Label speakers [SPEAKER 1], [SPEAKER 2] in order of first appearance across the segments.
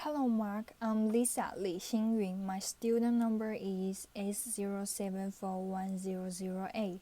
[SPEAKER 1] Hello Mark, I'm Lisa Li Xingyun. My student number is S07410008.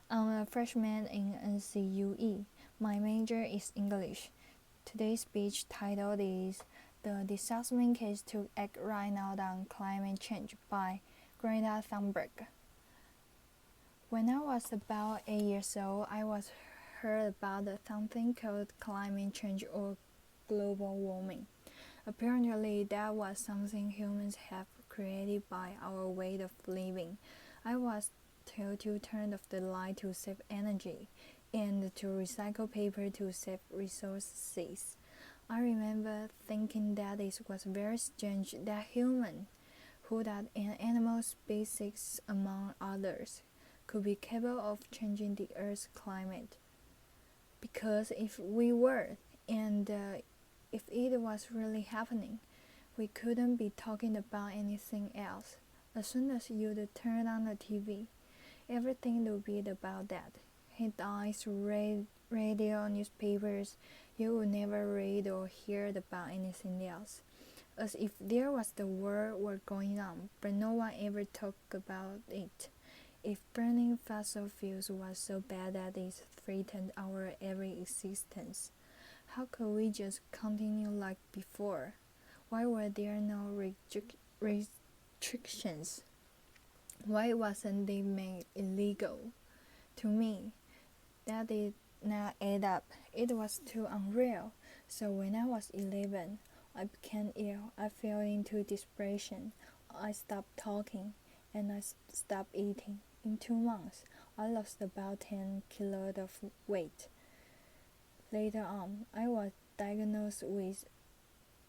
[SPEAKER 1] I'm a freshman in NCUE. My major is English. Today's speech title is The Disgusting Case to Act Right Now on Climate Change by Greta Thunberg. When I was about 8 years old, I was heard about something called climate change or global warming. Apparently, that was something humans have created by our way of living. I was told to turn off the light to save energy and to recycle paper to save resources. I remember thinking that it was very strange that humans, who are an animal species among others, could be capable of changing the Earth's climate. Because if we were, and if it was really happening, we couldn't be talking about anything else. As soon as you turn on the TV, everything would be about that. Headlines, radio, newspapers, you would never read or hear about anything else. As if there was the war going on, but no one ever talked about it. If burning fossil fuels was so bad that it threatened our every existence, how could we just continue like before? Why were there no restrictions? Why wasn't they made illegal? To me, that did not add up. It was too unreal. So when I was 11, I became ill. I fell into desperation. I stopped talking and I stopped eating. In 2 months, I lost about 10 kilos of weight. Later on, I was diagnosed with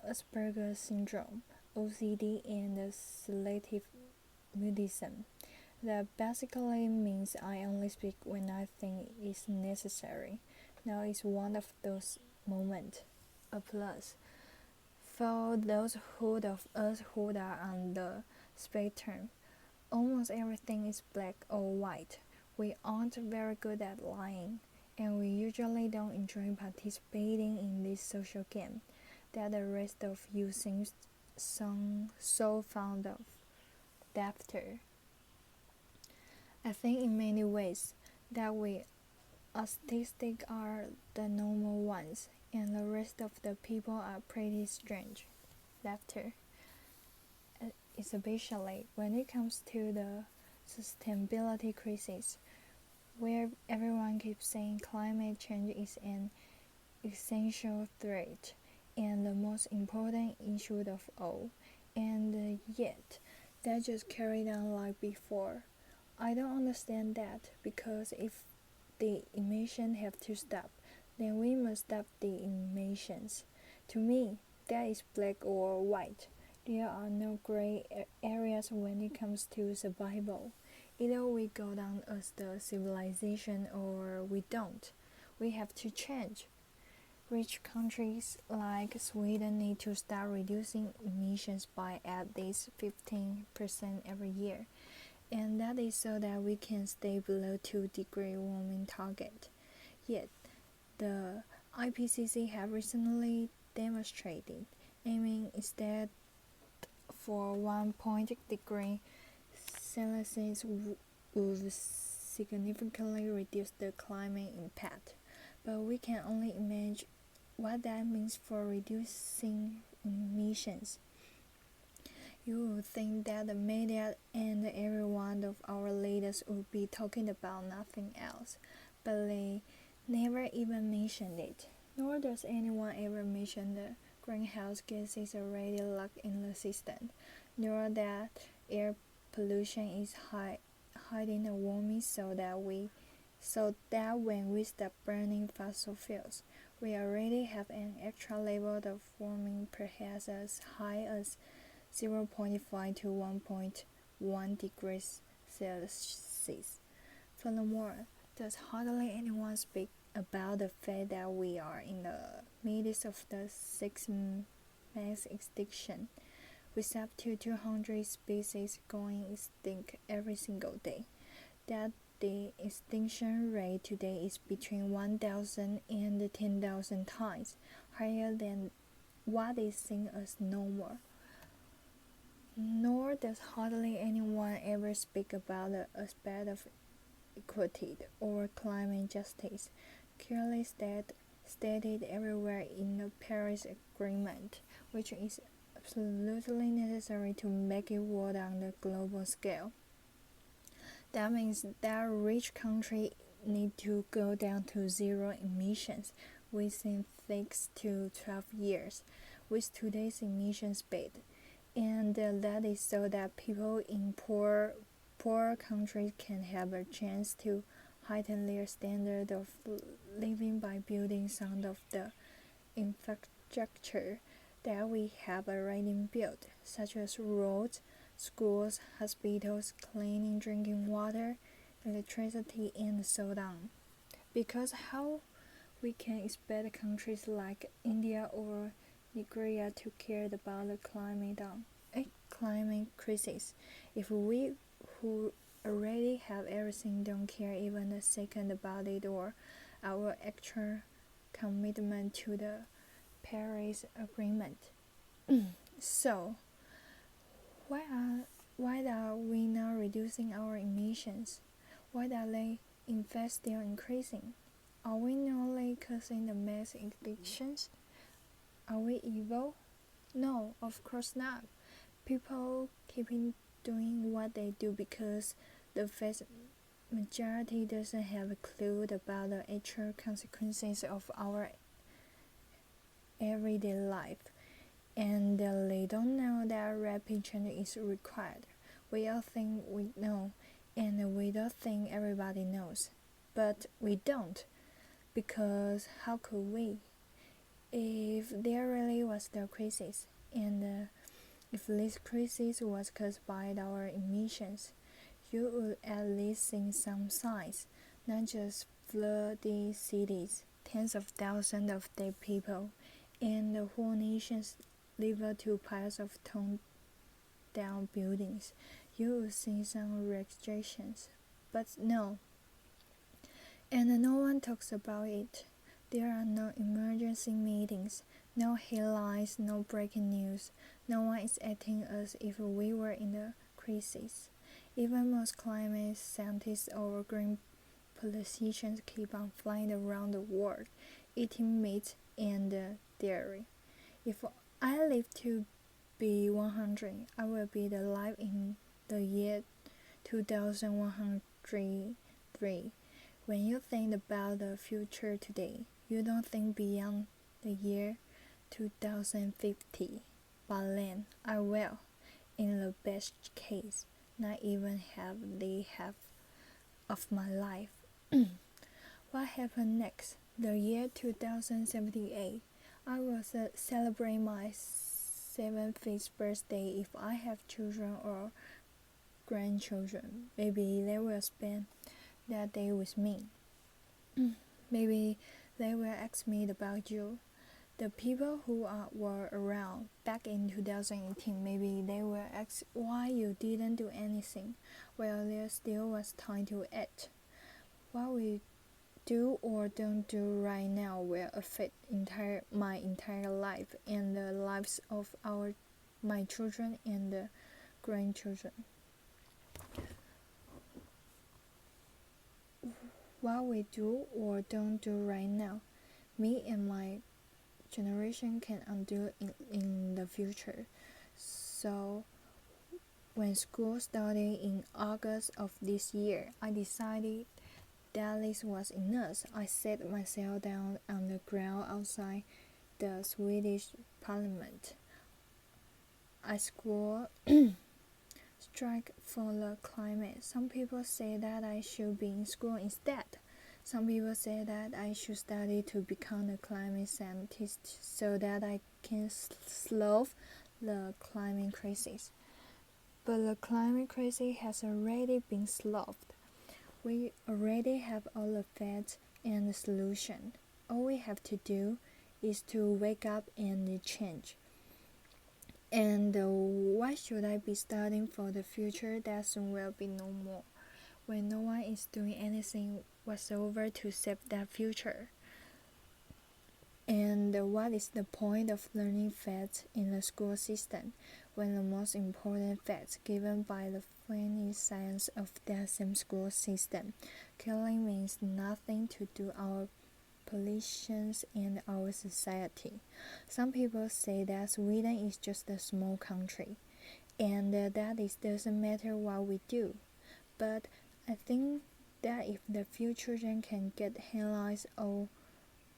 [SPEAKER 1] Asperger's syndrome, OCD, and selective mutism. That basically means I only speak when I think it's necessary. Now it's one of those moments. A plus. For those of us who are on the spectrum, almost everything is black or white. We aren't very good at lying, and we usually don't enjoy participating in this social game that the rest of you seem so fond of. Laughter. I think in many ways that we autistic are the normal ones, and the rest of the people are pretty strange. Laughter. Especially when it comes to the sustainability crisis, where everyone keeps saying climate change is an essential threat and the most important issue of all, and yet that just carried on like before. I don't understand that, because if the emissions have to stop, then we must stop the emissions. To me, that is black or white. There are no gray areas when it comes to survival. Either we go down as the civilization or we don't. We have to change. Rich countries like Sweden need to start reducing emissions by at least 15% every year, and that is so that we can stay below 2-degree warming target. Yet, the IPCC have recently demonstrated aiming instead for 1 degree Celsius would significantly reduce the climate impact, but we can only imagine what that means for reducing emissions. You would think that the media and every one of our leaders would be talking about nothing else, but they never even mentioned it. Nor does anyone ever mention the greenhouse gases already locked in the system, nor that air pollution is hiding the warming so that when we stop burning fossil fuels, we already have an actual level of warming perhaps as high as 0.5 to 1.1 degrees Celsius. Furthermore, does hardly anyone speak about the fact that we are in the midst of the sixth mass extinction, with up to 200 species going extinct every single day. That the extinction rate today is between 1,000 and 10,000 times higher than what is seen as normal. Nor does hardly anyone ever speak about the aspect of equity or climate justice, clearly stated everywhere in the Paris Agreement, which is absolutely necessary to make it work on the global scale. That means that rich countries need to go down to zero emissions within 6 to 12 years with today's emission speed. And that is so that people in poor countries can have a chance to heighten their standard of living by building some of the infrastructure that we have already built, such as roads, schools, hospitals, clean drinking water, electricity, and so on. Because how we can expect countries like India or Nigeria to care about the climate crisis if we who already have everything don't care even a second about it or our actual commitment to the Paris Agreement. So, why are we not reducing our emissions? Why are they in fact still increasing? Are we not only causing the mass extinctions? Are we evil? No, of course not. People keeping doing what they do because the vast majority doesn't have a clue about the actual consequences of our everyday life, and they don't know that rapid change is required. We all think we know, and we don't think everybody knows, but we don't, because how could we? If there really was the crisis, and if this crisis was caused by our emissions, you would at least see some signs, not just flooded cities, tens of thousands of dead people, and the whole nations leveled to piles of torn down buildings. You would see some restrictions, but no. And no one talks about it. There are no emergency meetings, no headlines, no breaking news. No one is acting as if we were in a crisis. Even most climate scientists or green politicians keep on flying around the world, eating meat and dairy. If I live to be 100, I will be alive in the year 2103. When you think about the future today, you don't think beyond the year 2050. But then I will, in the best case, not even have the half of my life. What happened next? The year 2078. I will celebrate my 75th birthday if I have children or grandchildren. Maybe they will spend that day with me. Maybe they will ask me about you. The people who were around back in 2018, maybe they will ask why you didn't do anything. Well, there still was time to act. What we do or don't do right now will affect my entire life and the lives of my children and grandchildren. What we do or don't do right now, me and my generation can undo in the future. So when school started in August of this year, I decided that this was enough. I sat myself down on the ground outside the Swedish parliament. I swore strike for the climate. Some people say that I should be in school instead. Some people say that I should study to become a climate scientist so that I can solve the climate crisis. But the climate crisis has already been solved. We already have all the facts and the solution. All we have to do is to wake up and change. And why should I be studying for the future that soon will be no more, when no one is doing anything whatsoever to save that future? And what is the point of learning facts in the school system when the most important facts given by the funny science of that same school system? Killing means nothing to do our politicians and our society. Some people say that Sweden is just a small country, and that it doesn't matter what we do. But I think that if the few children can get headlines all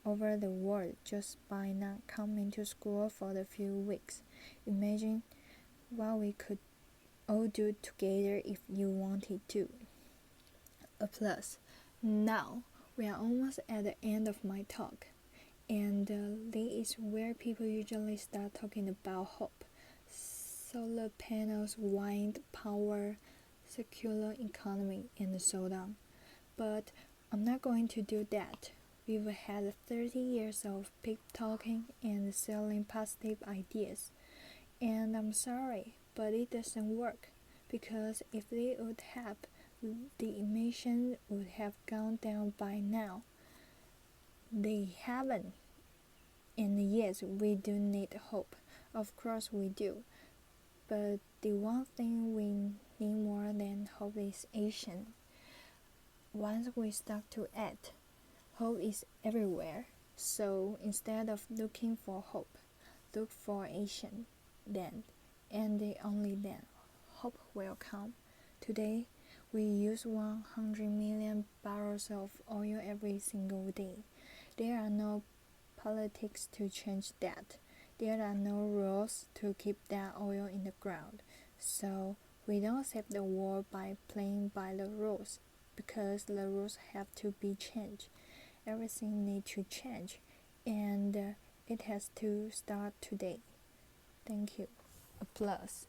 [SPEAKER 1] over the world just by not coming to school for the few weeks, imagine what we could all do together if you wanted to. A plus. Now, we are almost at the end of my talk, and this is where people usually start talking about hope. Solar panels, wind power, circular economy, and so on. But I'm not going to do that. We've had 30 years of pep talking and selling positive ideas. And I'm sorry, but it doesn't work. Because if they would have, the emissions would have gone down by now. They haven't. And yes, we do need hope. Of course we do. But the one thing we need more than hope is action. Once we start to act, hope is everywhere. So instead of looking for hope, look for action. Then, and only then, hope will come. Today, we use 100 million barrels of oil every single day. There are no politics to change that. There are no rules to keep that oil in the ground. So we don't save the world by playing by the rules, because the rules have to be changed. Everything needs to change, and it has to start today. Thank you. Applause.